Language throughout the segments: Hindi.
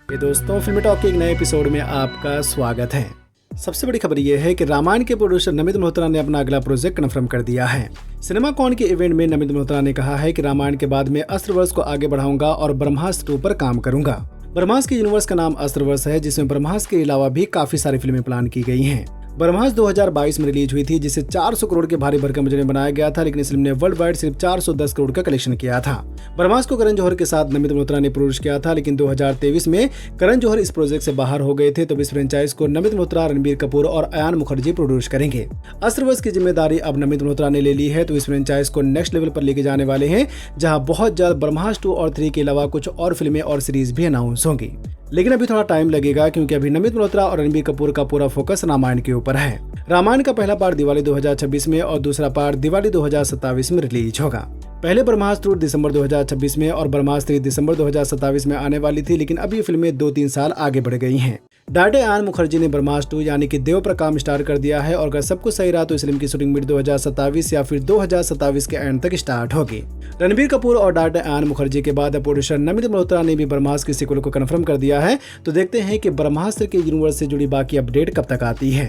ये दोस्तों, फिल्मी टॉक के एक नए एपिसोड में आपका स्वागत है। सबसे बड़ी खबर यह है कि रामायण के प्रोड्यूसर नमित मल्होत्रा ने अपना अगला प्रोजेक्ट कन्फर्म कर दिया है। सिनेमाकॉन के इवेंट में नमित मल्होत्रा ने कहा है कि रामायण के बाद में अस्त्रवर्ष को आगे बढ़ाऊंगा और ब्रह्मास्त्र 2 पर काम करूंगा। ब्रह्मास्त्र के यूनिवर्स का नाम अस्त्रवर्ष है, जिसमें ब्रह्मास्त्र के अलावा भी काफी सारी फिल्में प्लान की गई हैं। ब्रह्मास्त्र 2022 में रिलीज हुई थी, जिसे 400 करोड़ के भारी भरकम बजट में बनाया गया था, लेकिन इस फिल्म ने वर्ल्ड वाइड सिर्फ 410 करोड़ का कलेक्शन किया था। ब्रह्मास्त्र को करण जौहर के साथ नमित मल्होत्रा ने प्रोड्यूस किया था, लेकिन 2023 में करण जौहर इस प्रोजेक्ट से बाहर हो गए थे, तो इस फ्रेंचाइज को नमित मल्होत्रा, रणबीर कपूर और अयान मुखर्जी प्रोड्यूस करेंगे। अस्त्रवर्ष की जिम्मेदारी अब नमित मल्होत्रा ने ले ली है, तो इस फ्रेंचाइज को नेक्स्ट लेवल पर लेके जाने वाले हैं, जहां बहुत जल्द ब्रह्मास्त्र 2 और 3 के अलावा कुछ और फिल्में और सीरीज भी अनाउंस होंगी। लेकिन अभी थोड़ा टाइम लगेगा, क्योंकि अभी नमित मल्होत्रा और रणबीर कपूर का पूरा फोकस रामायण के ऊपर है। रामायण का पहला पार्ट दिवाली 2026 में और दूसरा पार्ट दिवाली 2027 में रिलीज होगा। पहले ब्रह्मास्त्र 2 दिसंबर 2026 में और ब्रह्मास्त्र 3 दिसंबर 2027 में आने वाली थी, लेकिन अब ये फिल्में 2-3 साल आगे बढ़ गई हैं। डायरेक्टर अयान मुखर्जी ने ब्रह्मास्त्र 2 यानी कि देव पर काम स्टार्ट कर दिया है, और अगर सब कुछ सही रहा तो इस फिल्म की शूटिंग मिड 2027 या फिर 2027 के एंड तक स्टार्ट होगी। रणबीर कपूर और डायरेक्टर अयान मुखर्जी के बाद प्रोड्यूसर नमित मल्होत्रा ने भी ब्रह्मास्त्र की सीक्वल को कंफर्म कर दिया है, तो देखते हैं कि ब्रह्मास्त्र के यूनिवर्स से जुड़ी बाकी अपडेट कब तक आती है।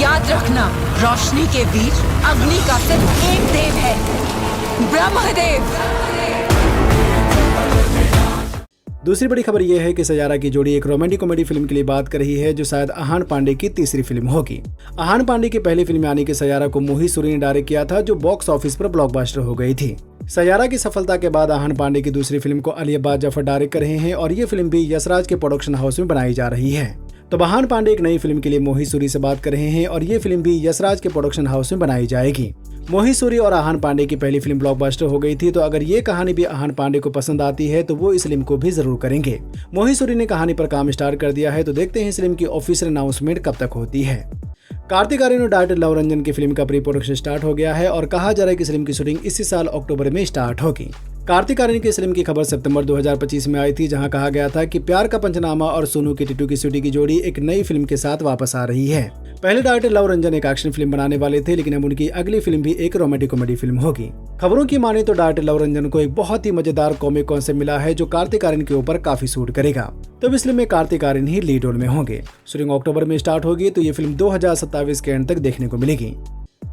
याद रखना, रोशनी के बीच अग्नि का सिर्फ एक देव है, ब्रह्मदेव। दूसरी बड़ी खबर यह है कि सैयारा की जोड़ी एक रोमांटिक कॉमेडी फिल्म के लिए बात कर रही है, जो शायद अहान पांडे की तीसरी फिल्म होगी। अहान पांडे की पहली फिल्म यानी कि सैयारा को मोहित सूरी ने डायरेक्ट किया था, जो बॉक्स ऑफिस पर ब्लॉकबस्टर हो गई थी। सैयारा की सफलता के बाद अहान पांडे की दूसरी फिल्म को अली अब्बास जफर डायरेक्ट कर रहे हैं, और ये फिल्म भी यशराज के प्रोडक्शन हाउस में बनाई जा रही है। तो अहान पांडे एक नई फिल्म के लिए मोहित सूरी से बात कर रहे हैं, और ये फिल्म भी यशराज के प्रोडक्शन हाउस में बनाई जाएगी। मोहित सूरी और अहान पांडे की पहली फिल्म ब्लॉकबस्टर हो गई थी, तो अगर ये कहानी भी अहान पांडे को पसंद आती है तो वो इस फिल्म को भी जरूर करेंगे। मोहित सूरी ने कहानी पर काम स्टार्ट कर दिया है, तो देखते हैं इस फिल्म की ऑफिशियल अनाउंसमेंट कब तक होती है। कार्तिक आर्यन और डायरेक्टर लव रंजन की फिल्म का प्री प्रोडक्शन स्टार्ट हो गया है, और कहा जा रहा है कि इस फिल्म की शूटिंग इसी साल अक्टूबर में स्टार्ट होगी। कार्तिक आर्यन की फिल्म की खबर सितंबर 2025 में आई थी, जहां कहा गया था कि प्यार का पंचनामा और सोनू की टिटू की सूटी की जोड़ी एक नई फिल्म के साथ वापस आ रही है। पहले डायरेक्टर लव रंजन एक एक्शन फिल्म बनाने वाले थे, लेकिन अब उनकी अगली फिल्म भी एक रोमांटिक कॉमेडी फिल्म होगी। खबरों की माने तो डायरेक्टर लव रंजन को एक बहुत ही मजेदार कॉमिक कॉन्सेप्ट मिला है, जो कार्तिक आर्यन के ऊपर काफी सूट करेगा। तो इस फिल्म में कार्तिक आर्यन ही लीड रोल में होंगे। शूटिंग अक्टूबर में स्टार्ट होगी, तो ये फिल्म 2027 के एंड तक देखने को मिलेगी।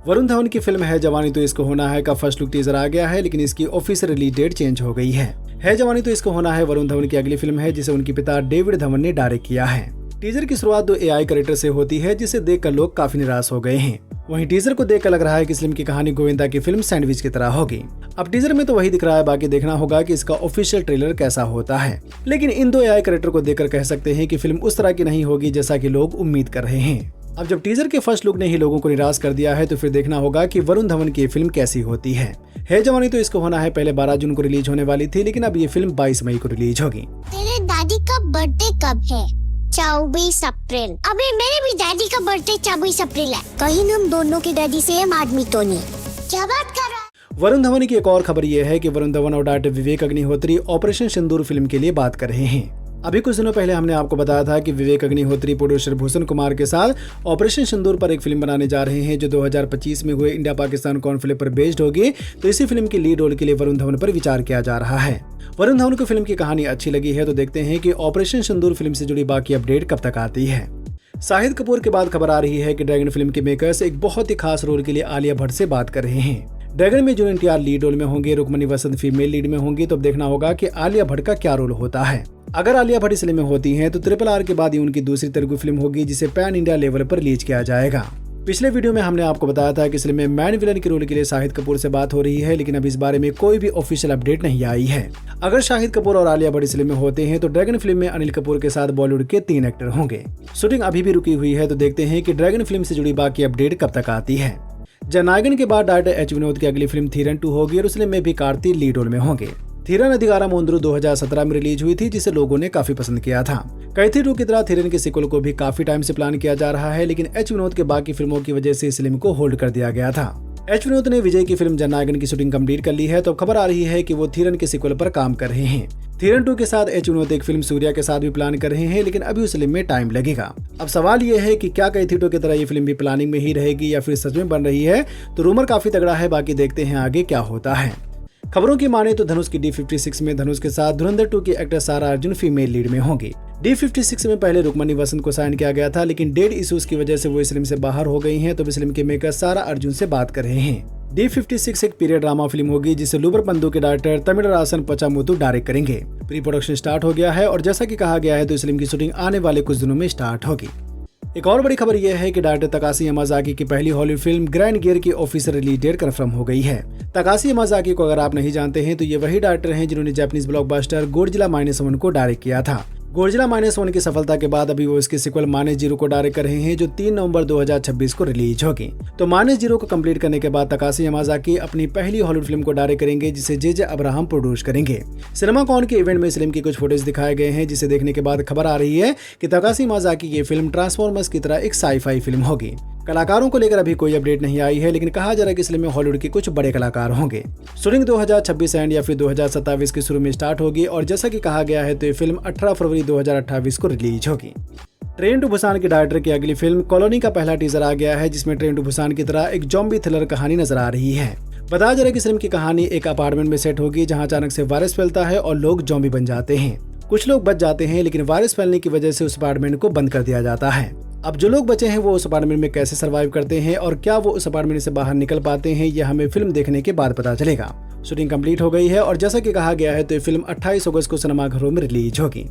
वरुण धवन की फिल्म है जवानी तो इसको होना है का फर्स्ट लुक टीजर आ गया है, लेकिन इसकी ऑफिशियल रिलीज डेट चेंज हो गई है जवानी तो इसको होना है वरुण धवन की अगली फिल्म है, जिसे उनके पिता डेविड धवन ने डायरेक्ट किया है। टीजर की शुरुआत 2 AI कैरेक्टर से होती है, जिसे देखकर लोग काफी निराश हो गए हैं। वहीं टीजर को देखकर लग रहा है कि इस फिल्म की कहानी गोविंदा की फिल्म सैंडविच की तरह होगी। अब टीजर में तो वही दिख रहा है, बाकी देखना होगा कि इसका ऑफिशियल ट्रेलर कैसा होता है। लेकिन इन 2 AI कैरेक्टर को देखकर कह सकते हैं कि फिल्म उस तरह की नहीं होगी जैसा कि लोग उम्मीद कर रहे हैं। अब जब टीजर के फर्स्ट लुक ने ही लोगों को निराश कर दिया है, तो फिर देखना होगा कि वरुण धवन की फिल्म कैसी होती है। जवानी तो इसको होना है पहले 12 जून को रिलीज होने वाली थी, लेकिन अब ये फिल्म 22 मई को रिलीज होगी। तेरे दादी का बर्थडे कब है? 24 अप्रैल। अबे मेरे भी डैडी का बर्थडे 24 अप्रैल है। कहीं हम दोनों के डैडी सेम आदमी तो नहीं? क्या बात कर रहा है? वरुण धवन की एक और खबर ये है कि वरुण धवन और डायरेक्टर विवेक अग्निहोत्री ऑपरेशन सिंदूर फिल्म के लिए बात कर रहे हैं। अभी कुछ दिनों पहले हमने आपको बताया था कि विवेक अग्निहोत्री प्रोड्यूसर भूषण कुमार के साथ ऑपरेशन सिंदूर पर एक फिल्म बनाने जा रहे हैं, जो 2025 में हुए इंडिया पाकिस्तान कॉन्फ्लिक्ट पर बेस्ड होगी। तो इसी फिल्म की लीड रोल के लिए वरुण धवन पर विचार किया जा रहा है। वरुण धवन को फिल्म की कहानी अच्छी लगी है, तो देखते हैं कि ऑपरेशन सिंदूर फिल्म से जुड़ी बाकी अपडेट कब तक आती है। शाहिद कपूर के बाद खबर आ रही है कि ड्रैगन फिल्म के मेकर्स एक बहुत ही खास रोल के लिए आलिया भट्ट से बात कर रहे हैं। ड्रैगन में जूनियर NTR लीड रोल में होंगे, रुक्मणी वसंत फीमेल लीड में होंगी, तो अब देखना होगा कि आलिया भट्ट का क्या रोल होता है। अगर आलिया भट्ट इस फिल्म में होती हैं, तो RRR के बाद ये उनकी दूसरी तेलुगु फिल्म होगी, जिसे पैन इंडिया लेवल पर रिलीज किया जाएगा। पिछले वीडियो में हमने आपको बताया था कि इस फिल्म में मैन विलन के रोल के लिए शाहिद कपूर से बात हो रही है, लेकिन अब इस बारे में कोई भी ऑफिशियल अपडेट नहीं आई है। अगर शाहिद कपूर और आलिया भट्ट इस फिल्म में होते हैं, तो ड्रैगन फिल्म में अनिल कपूर के साथ बॉलीवुड के 3 एक्टर होंगे। शूटिंग अभी भी रुकी हुई है, तो देखते हैं कि ड्रैगन फिल्म से जुड़ी बाकी अपडेट कब तक आती है। जननायकन के बाद डायरेक्टर H विनोद की अगली फिल्म थीरन 2 होगी, और उस फिल्म में भी कार्तिक लीड रोल में होंगे। थीरन अधिकारा मोंद्रू 2017 में रिलीज हुई थी, जिसे लोगों ने काफी पसंद किया था। कैथी 2 की तरह थीरन के सीक्वल को भी काफी टाइम से प्लान किया जा रहा है, लेकिन H विनोद के बाकी फिल्मों की वजह से इस फिल्म को होल्ड कर दिया गया था। H विनोद ने विजय की फिल्म जननायकन की शूटिंग कंप्लीट कर ली है, तो खबर आ रही है कि वो थीरन के सीक्वल पर काम कर रहे हैं। थीरन 2 के साथ H विनोद एक फिल्म सूर्या के साथ भी प्लान कर रहे हैं, लेकिन अभी उस फिल्म में टाइम लगेगा। अब सवाल ये है कि क्या कैथी 2 की तरह ये फिल्म भी प्लानिंग में ही रहेगी या फिर सच में बन रही है, तो रूमर काफी तगड़ा है। बाकी देखते हैं आगे क्या होता है। खबरों की माने तो धनुष की D56 में धनुष के साथ धुरंधर 2 की एक्टर सारा अर्जुन फीमेल लीड में होंगी। D56 में पहले रुक्मणी वसंत को साइन किया गया था, लेकिन डेट इश्यूज की वजह से वो इस फिल्म से बाहर हो गई हैं, तो इस फिल्म के मेकर सारा अर्जुन से बात कर रहे हैं। D56 एक पीरियड ड्रामा फिल्म होगी जिसे लूबर पंदू के डायरेक्टर तमिलरासन पचामुथु डायरेक्ट करेंगे। प्री प्रोडक्शन स्टार्ट हो गया है और जैसा कि कहा गया है तो इस फिल्म की शूटिंग आने वाले कुछ दिनों में स्टार्ट होगी। एक और बड़ी खबर यह है कि डायरेक्टर तकाशी यामाजाकी की पहली हॉलीवुड फिल्म ग्रैंड गियर की ऑफिशियल रिलीज डेट कंफर्म हो गई है। तकाशी यामाजाकी को अगर आप नहीं जानते हैं तो ये वही डायरेक्टर हैं जिन्होंने जापानीज ब्लॉकबस्टर गोडजिला -1 को डायरेक्ट किया था। गोडजिला -1 की सफलता के बाद अभी वो इसके सीक्वल -0 को डायरेक्ट कर रहे हैं, जो 3 नवंबर 2026 को रिलीज होगी। तो -0 को कंप्लीट करने के बाद तकाशी यामाजाकी अपनी पहली हॉलीवुड फिल्म को डायरेक्ट करेंगे, जिसे जे अब्राहम प्रोड्यूस करेंगे। सिनेमाकॉन के इवेंट में इस फिल्म की कुछ फुटेज दिखाए गए हैं, जिसे देखने के बाद खबर आ रही है कि तकाशी यामाजाकी की फिल्म ट्रांसफॉर्मर्स की तरह एक साई-फाई फिल्म होगी। कलाकारों को लेकर अभी कोई अपडेट नहीं आई है, लेकिन कहा जा रहा है कि इस फिल्म में हॉलीवुड के कुछ बड़े कलाकार होंगे। शूटिंग 2026 एंड या फिर 2027 के शुरू में स्टार्ट होगी और जैसा कि कहा गया है तो ये फिल्म 18 फरवरी 2028 को रिलीज होगी। ट्रेन टू बुसान के डायरेक्टर की अगली फिल्म कॉलोनी का पहला टीजर आ गया है, जिसमें ट्रेन टू बुसान की तरह एक जॉम्बी थ्रिलर कहानी नजर आ रही है। बताया जा रहा है कि फिल्म की कहानी एक अपार्टमेंट में सेट होगी, जहां अचानक से वायरस फैलता है और लोग जॉम्बी बन जाते हैं। कुछ लोग बच जाते हैं, लेकिन वायरस फैलने की वजह से उस अपार्टमेंट को बंद कर दिया जाता है। अब जो लोग बचे हैं वो उस अपार्टमेंट में कैसे सर्वाइव करते हैं और क्या वो उस अपार्टमेंट से बाहर निकल पाते हैं, यह हमें फिल्म देखने के बाद पता चलेगा। शूटिंग कंप्लीट हो गई है और जैसा कि कहा गया है तो ये फिल्म 28 अगस्त को सिनेमाघरों में रिलीज होगी।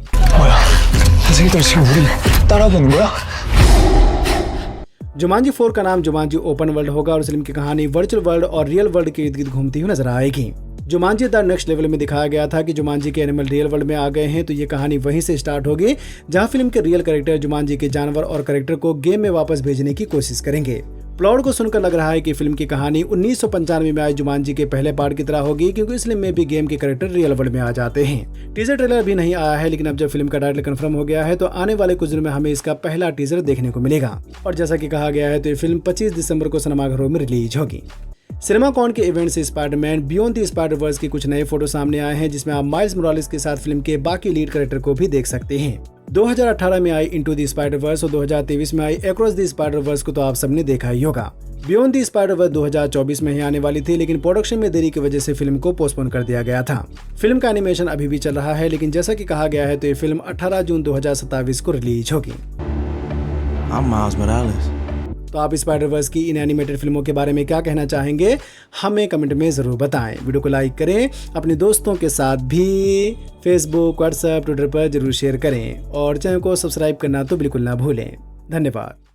जुमांजी 4 का नाम जुमांजी ओपन वर्ल्ड होगा और फिल्म की कहानी वर्चुअल वर्ल्ड और रियल वर्ल्ड के इर्द गिर्द घूमती हुई नजर आएगी। जुमांजी द नेक्स्ट लेवल में दिखाया गया था कि जुमांजी के एनिमल रियल वर्ल्ड में आ गए हैं, तो ये कहानी वहीं से स्टार्ट होगी जहां फिल्म के रियल कैरेक्टर जुमांजी के जानवर और कैरेक्टर को गेम में वापस भेजने की कोशिश करेंगे। प्लॉट को सुनकर लग रहा है कि फिल्म की कहानी 1995 में आए जुमांजी के पहले पार्ट की तरह होगी, क्योंकि इस फिल्म में भी गेम के कैरेक्टर रियल वर्ल्ड में आ जाते हैं। टीजर ट्रेलर भी नहीं आया है, लेकिन अब जब फिल्म का टाइटल कंफर्म हो गया है तो आने वाले कुछ दिनों में हमें इसका पहला टीजर देखने को मिलेगा। और जैसा कि कहा गया है तो ये फिल्म 25 दिसंबर को सिनेमाघरों में रिलीज होगी। सिनेमाकॉन के इवेंट से स्पाइडरमैन बियॉन्ड द स्पाइडर-वर्स के कुछ नए फोटो सामने आए हैं, जिसमें आप माइल्स मोरालेस के साथ फिल्म के बाकी लीड कैरेक्टर को भी देख सकते हैं। 2018 में आई इनटू द स्पाइडर-वर्स और 2023 में आई अक्रॉस द स्पाइडर-वर्स को तो आप सबने देखा ही होगा। बियॉन्ड द स्पाइडर-वर्स 2024 में ही आने वाली थी, लेकिन प्रोडक्शन में देरी की वजह से फिल्म को पोस्टपोन कर दिया गया था। फिल्म का एनिमेशन अभी भी चल रहा है, लेकिन जैसा कि कहा गया है तो ये फिल्म 18 जून 2027 को रिलीज होगी। तो आप स्पाइडर-वर्स की इन एनिमेटेड फिल्मों के बारे में क्या कहना चाहेंगे, हमें कमेंट में जरूर बताएं। वीडियो को लाइक करें, अपने दोस्तों के साथ भी फेसबुक, व्हाट्सएप, ट्विटर पर जरूर शेयर करें और चैनल को सब्सक्राइब करना तो बिल्कुल ना भूलें। धन्यवाद।